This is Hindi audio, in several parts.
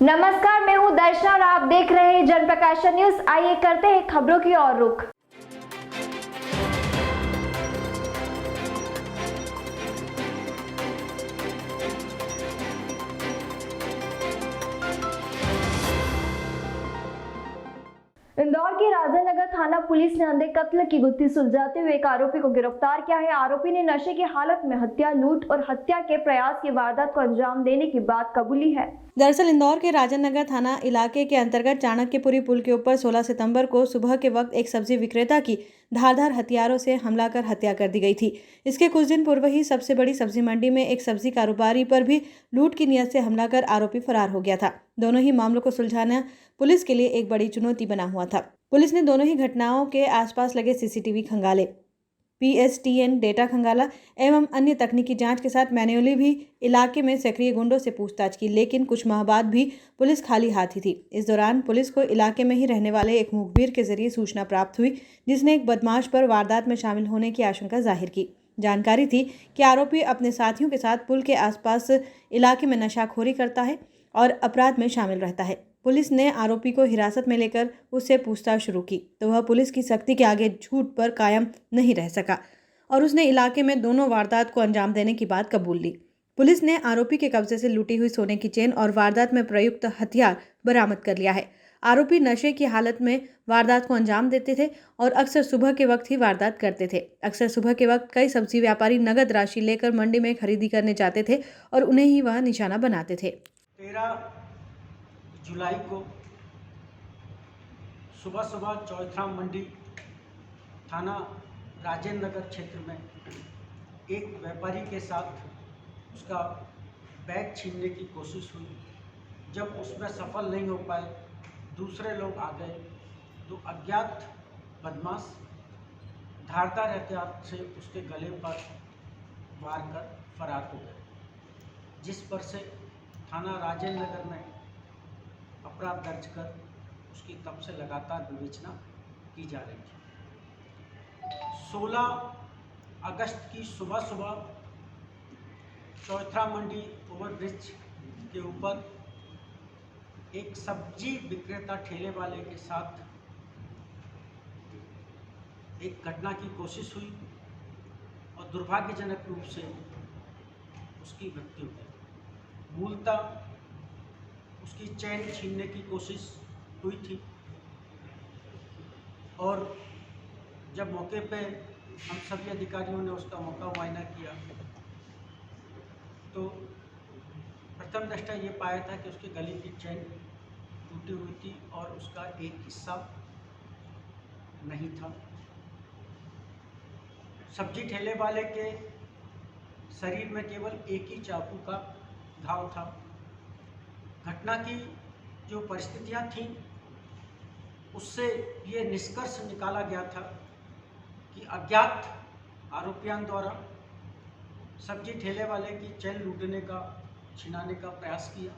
नमस्कार, मैं हूं दर्शना और आप देख रहे हैं जनप्रकाश न्यूज। आइए करते हैं खबरों की ओर रुख। इंदौर के राजेंद्र नगर थाना पुलिस ने अंधे कत्ल की गुत्थी सुलझाते हुए एक आरोपी को गिरफ्तार किया है। आरोपी ने नशे की हालत में हत्या, लूट और हत्या के प्रयास की वारदात को अंजाम देने की बात कबूली है। दरअसल इंदौर के राजेंद्र नगर थाना इलाके के अंतर्गत चाणक्यपुरी पुल के ऊपर 16 सितंबर को सुबह के वक्त एक सब्जी विक्रेता की धारदार हथियारों से हमला कर हत्या कर दी गई थी। इसके कुछ दिन पूर्व ही सबसे बड़ी सब्जी मंडी में एक सब्जी कारोबारी पर भी लूट की नियत से हमला कर आरोपी फरार हो गया था। दोनों ही मामलों को सुलझाना पुलिस के लिए एक बड़ी चुनौती बना हुआ था। पुलिस ने दोनों ही घटनाओं के आसपास लगे सीसीटीवी खंगाले, PSTN डेटा खंगाला एवं अन्य तकनीकी जांच के साथ मैन्युअली भी इलाके में सक्रिय गुंडों से पूछताछ की, लेकिन कुछ माह बाद भी पुलिस खाली हाथ ही थी। इस दौरान पुलिस को इलाके में ही रहने वाले एक मुखबिर के जरिए सूचना प्राप्त हुई, जिसने एक बदमाश पर वारदात में शामिल होने की आशंका जाहिर की। जानकारी थी कि आरोपी अपने साथियों के साथ पुल के आसपास इलाके में नशाखोरी करता है और अपराध में शामिल रहता है। पुलिस ने आरोपी को हिरासत में लेकर उससे पूछताछ शुरू की तो वह पुलिस की सख्ती के आगे झूठ पर कायम नहीं रह सका और उसने इलाके में दोनों वारदात को अंजाम देने की बात कबूल ली। पुलिस ने आरोपी के कब्जे से लूटी हुई सोने की चेन और वारदात में प्रयुक्त हथियार बरामद कर लिया है। आरोपी नशे की हालत में वारदात को अंजाम देते थे और अक्सर सुबह के वक्त ही वारदात करते थे। अक्सर सुबह के वक्त कई सब्जी व्यापारी नगद राशि लेकर मंडी में खरीदी करने जाते थे और उन्हें ही वह निशाना बनाते थे। 13 जुलाई को सुबह सुबह चौथा मंडी थाना राजेंद्र नगर क्षेत्र में एक व्यापारी के साथ उसका बैग छीनने की कोशिश हुई। जब उसमें सफल नहीं हो पाए, दूसरे लोग आ गए तो अज्ञात बदमाश धारदार हथियार से उसके गले पर वार कर फरार हो गए, जिस पर से थाना राजेंद्र नगर में अपराध दर्ज कर उसकी तब से लगातार विवेचना की जा रही थी। 16 अगस्त की सुबह सुबह चौथा मंडी ओवरब्रिज के ऊपर एक सब्जी विक्रेता ठेले वाले के साथ एक घटना की कोशिश हुई और दुर्भाग्यजनक रूप से उसकी मृत्यु हुई। मूलतः उसकी चैन छीनने की कोशिश हुई थी और जब मौके पे हम सभी अधिकारियों ने उसका मौका मुआयना किया तो प्रथम दृष्टया ये पाया था कि उसके गले की चैन टूटी हुई थी और उसका एक हिस्सा नहीं था। सब्जी ठेले वाले के शरीर में केवल एक ही चाकू का घाव था। घटना की जो परिस्थितियां थीं उससे ये निष्कर्ष निकाला गया था कि अज्ञात आरोपियों द्वारा सब्जी ठेले वाले की चैन लूटने का, छिनाने का प्रयास किया,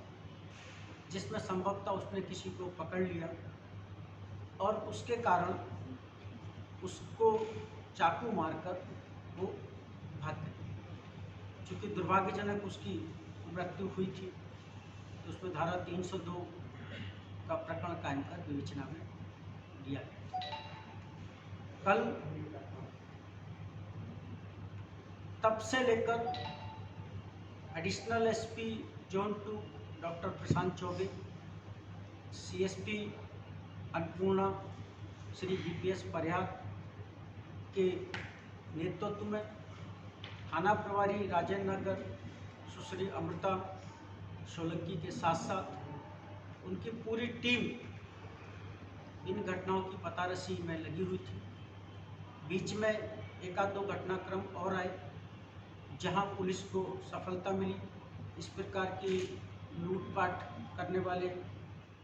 जिसमें संभवतः उसने किसी को पकड़ लिया और उसके कारण उसको चाकू मारकर वो भाग गए। चूँकि दुर्भाग्यजनक उसकी मृत्यु हुई थी तो उसमें धारा 302 का प्रकरण कायम कर विवेचना में लिया गया। कल तब से लेकर एडिशनल SP जोन 2 डॉक्टर प्रशांत चौबे, CSP अन्नपूर्णा श्री BPS परिहार के नेतृत्व में थाना प्रभारी राजेंद्र नगर सुश्री अमृता सोलंकी के साथ साथ उनकी पूरी टीम इन घटनाओं की पतारसी में लगी हुई थी। बीच में एक आध दो घटनाक्रम और आए जहां पुलिस को सफलता मिली। इस प्रकार की लूटपाट करने वाले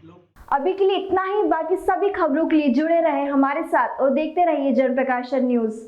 लोग। अभी के लिए इतना ही। बाकी सभी खबरों के लिए जुड़े रहे हमारे साथ और देखते रहिए जनप्रकाश न्यूज।